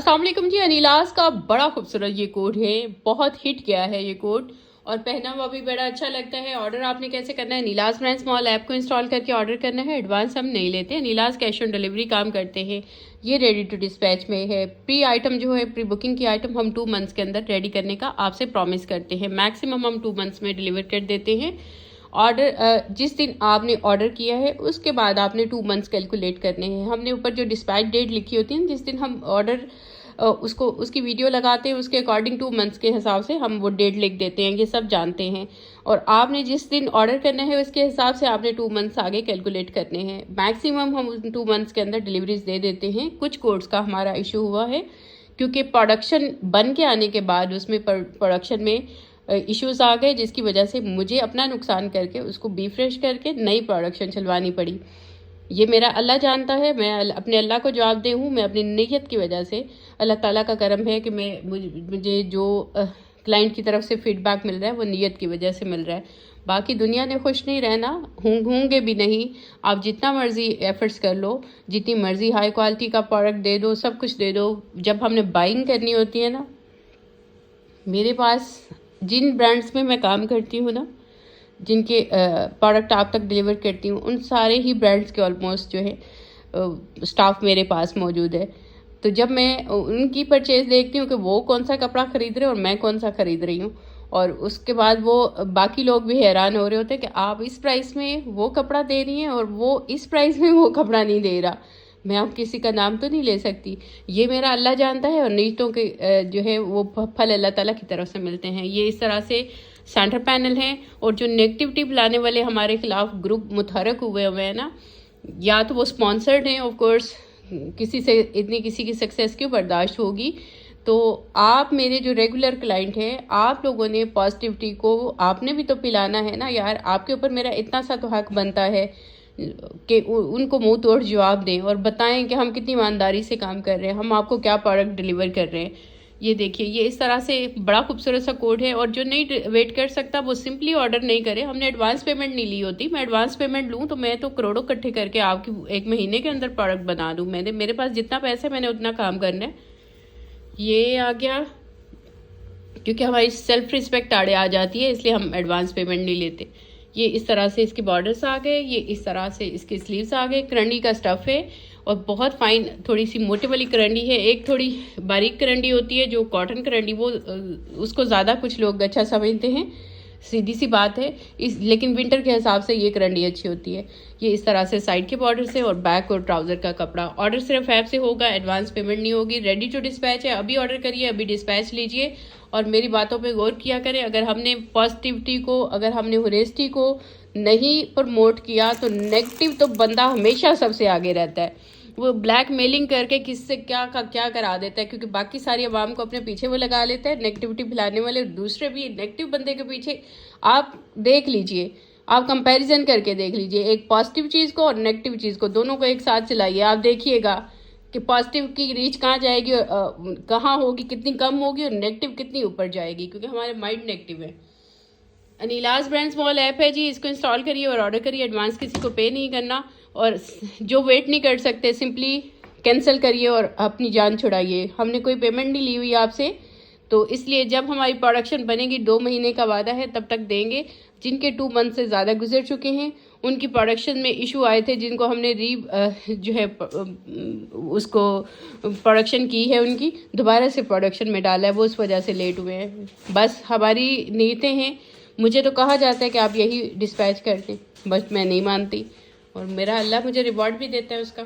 अस्सलाम वालेकुम जी। अनिलास का बड़ा खूबसूरत ये कोट है, बहुत हिट गया है ये कोट और पहना हुआ भी बड़ा अच्छा लगता है। ऑर्डर आपने कैसे करना है, नीलाज ब्रांड स्मॉल ऐप को इंस्टॉल करके ऑर्डर करना है। एडवांस हम नहीं लेते, नीलाज कैश ऑन डिलीवरी काम करते हैं। ये रेडी टू डिस्पैच में है। प्री आइटम जो है, प्री बुकिंग की आइटम हम 2 मंथ्स के अंदर रेडी करने का आपसे प्रॉमिस करते हैं। मैक्सिमम हम 2 मंथ्स में डिलीवर कर देते हैं। ऑर्डर जिस दिन आपने ऑर्डर किया है उसके बाद आपने 2 मंथ्स कैलकुलेट करने हैं। हमने ऊपर जो डिस्पैच डेट लिखी होती है, जिस दिन हम ऑर्डर उसकी वीडियो लगाते हैं, उसके अकॉर्डिंग 2 मंथ्स के हिसाब से हम वो डेट लिख देते हैं। ये सब जानते हैं। और आपने जिस दिन ऑर्डर करना है उसके हिसाब से आपने 2 मंथ्स आगे कैलकुलेट करने हैं। मैक्सिमम हम 2 मंथ्स के अंदर डिलीवरीज दे देते हैं। कुछ कोड्स का हमारा इशू हुआ है क्योंकि प्रोडक्शन बन के आने के बाद उसमें प्रोडक्शन में इश्यूज आ गए, जिसकी वजह से मुझे अपना नुकसान करके उसको रिफ्रेश करके नई प्रोडक्शन चलवानी पड़ी। ये मेरा अल्लाह जानता है, मैं अपने अल्लाह को जवाब दे हूँ। मैं अपनी नीयत की वजह से, अल्लाह ताला का करम है कि मुझे जो क्लाइंट की तरफ से फीडबैक मिल रहा है वो नीयत की वजह से मिल रहा है। बाकी दुनिया ने खुश नहीं रहना, होंगे भी नहीं। आप जितना मर्जी एफर्ट्स कर लो, जितनी मर्जी हाई क्वालिटी का प्रोडक्ट दे दो, सब कुछ दे दो, जब हमने बाइंग करनी होती है ना, मेरे पास जिन ब्रांड्स में मैं काम करती हूँ ना, जिनके प्रोडक्ट आप तक डिलीवर करती हूँ, उन सारे ही ब्रांड्स के ऑलमोस्ट जो है स्टाफ मेरे पास मौजूद है। तो जब मैं उनकी परचेज देखती हूँ कि वो कौन सा कपड़ा खरीद रहे हैं और मैं कौन सा खरीद रही हूँ, और उसके बाद वो बाकी लोग भी हैरान हो रहे होते हैं कि आप इस प्राइस में वो कपड़ा दे रही हैं और वो इस प्राइस में वो कपड़ा नहीं दे रहा। मैं अब किसी का नाम तो नहीं ले सकती, ये मेरा अल्लाह जानता है। और नीयतों के जो है वो फल अल्लाह ताला की तरफ से मिलते हैं। ये इस तरह से सेंटर पैनल हैं। और जो नेगेटिविटी बुलाने वाले हमारे खिलाफ ग्रुप मुतहरक हुए हैं ना, या तो वो स्पॉन्सर्ड हैं, ऑफ कोर्स किसी की सक्सेस क्यों बर्दाश्त होगी। तो आप मेरे जो रेगुलर क्लाइंट हैं, आप लोगों ने पॉजिटिविटी को आपने भी तो पिलाना है ना यार। आपके ऊपर मेरा इतना सा तो हक बनता है कि उनको मुंह तोड़ जवाब दें और बताएं कि हम कितनी ईमानदारी से काम कर रहे हैं, हम आपको क्या प्रोडक्ट डिलीवर कर रहे हैं। ये देखिए, ये इस तरह से बड़ा खूबसूरत सा कोड है। और जो नहीं वेट कर सकता वो सिंपली ऑर्डर नहीं करे। हमने एडवांस पेमेंट नहीं ली होती। मैं एडवांस पेमेंट लूँ तो मैं तो करोड़ों इकट्ठे करके आपकी 1 महीने के अंदर प्रोडक्ट बना दूँ। मेरे पास जितना पैसा है मैंने उतना काम करना है। ये आ गया क्योंकि हमारी सेल्फ रिस्पेक्ट आड़े आ जाती है, इसलिए हम एडवांस पेमेंट नहीं लेते। ये इस तरह से इसके बॉर्डर्स आ गए, ये इस तरह से इसके स्लीव्स आ गए। करंडी का स्टफ़ है और बहुत फाइन, थोड़ी सी मोटे वाली करंडी है। एक थोड़ी बारीक करंडी होती है जो कॉटन करंडी, वो उसको ज़्यादा कुछ लोग अच्छा समझते हैं, सीधी सी बात है। लेकिन विंटर के हिसाब से ये करंडी अच्छी होती है। ये इस तरह से साइड के बॉर्डर से और बैक और ट्राउज़र का कपड़ा। ऑर्डर सिर्फ ऐप से होगा, एडवांस पेमेंट नहीं होगी। रेडी टू डिस्पैच है, अभी ऑर्डर करिए, अभी डिस्पैच लीजिए। और मेरी बातों पे गौर किया करें। अगर हमने पॉजिटिविटी को, अगर हमने हुनेस्टी को नहीं प्रमोट किया तो नेगेटिव तो बंदा हमेशा सबसे आगे रहता है। वो ब्लैक मेलिंग करके किससे क्या का क्या करा देता है, क्योंकि बाकी सारी आवाम को अपने पीछे वो लगा लेता है। नेगेटिविटी फैलाने वाले दूसरे भी नेगेटिव बंदे के पीछे आप देख लीजिए, आप कंपैरिजन करके देख लीजिए एक पॉजिटिव चीज़ को और नेगेटिव चीज़ को, दोनों को एक साथ चलाइए। आप देखिएगा कि पॉजिटिव की रीच कहाँ जाएगी और कहाँ होगी, कितनी कम होगी, और नेगेटिव कितनी ऊपर जाएगी, क्योंकि हमारे माइंड नेगेटिव है। अनिलाज ब्रांड स्मॉल ऐप है जी, इसको इंस्टॉल करिए और ऑर्डर करिए। एडवांस किसी को पे नहीं करना। और जो वेट नहीं कर सकते सिंपली कैंसिल करिए और अपनी जान छुड़ाइए। हमने कोई पेमेंट नहीं ली हुई आपसे, तो इसलिए जब हमारी प्रोडक्शन बनेगी, 2 महीने का वादा है, तब तक देंगे। जिनके 2 मंथ से ज़्यादा गुजर चुके हैं, उनकी प्रोडक्शन में इशू आए थे, जिनको हमने जो है उसको प्रोडक्शन की है, उनकी दोबारा से प्रोडक्शन में डाला है, वो उस वजह से लेट हुए हैं। बस हमारी नीयतें हैं। मुझे तो कहा जाता है कि आप यही डिस्पैच कर दें, बस मैं नहीं मानती और मेरा अल्लाह मुझे रिवॉर्ड भी देता है उसका।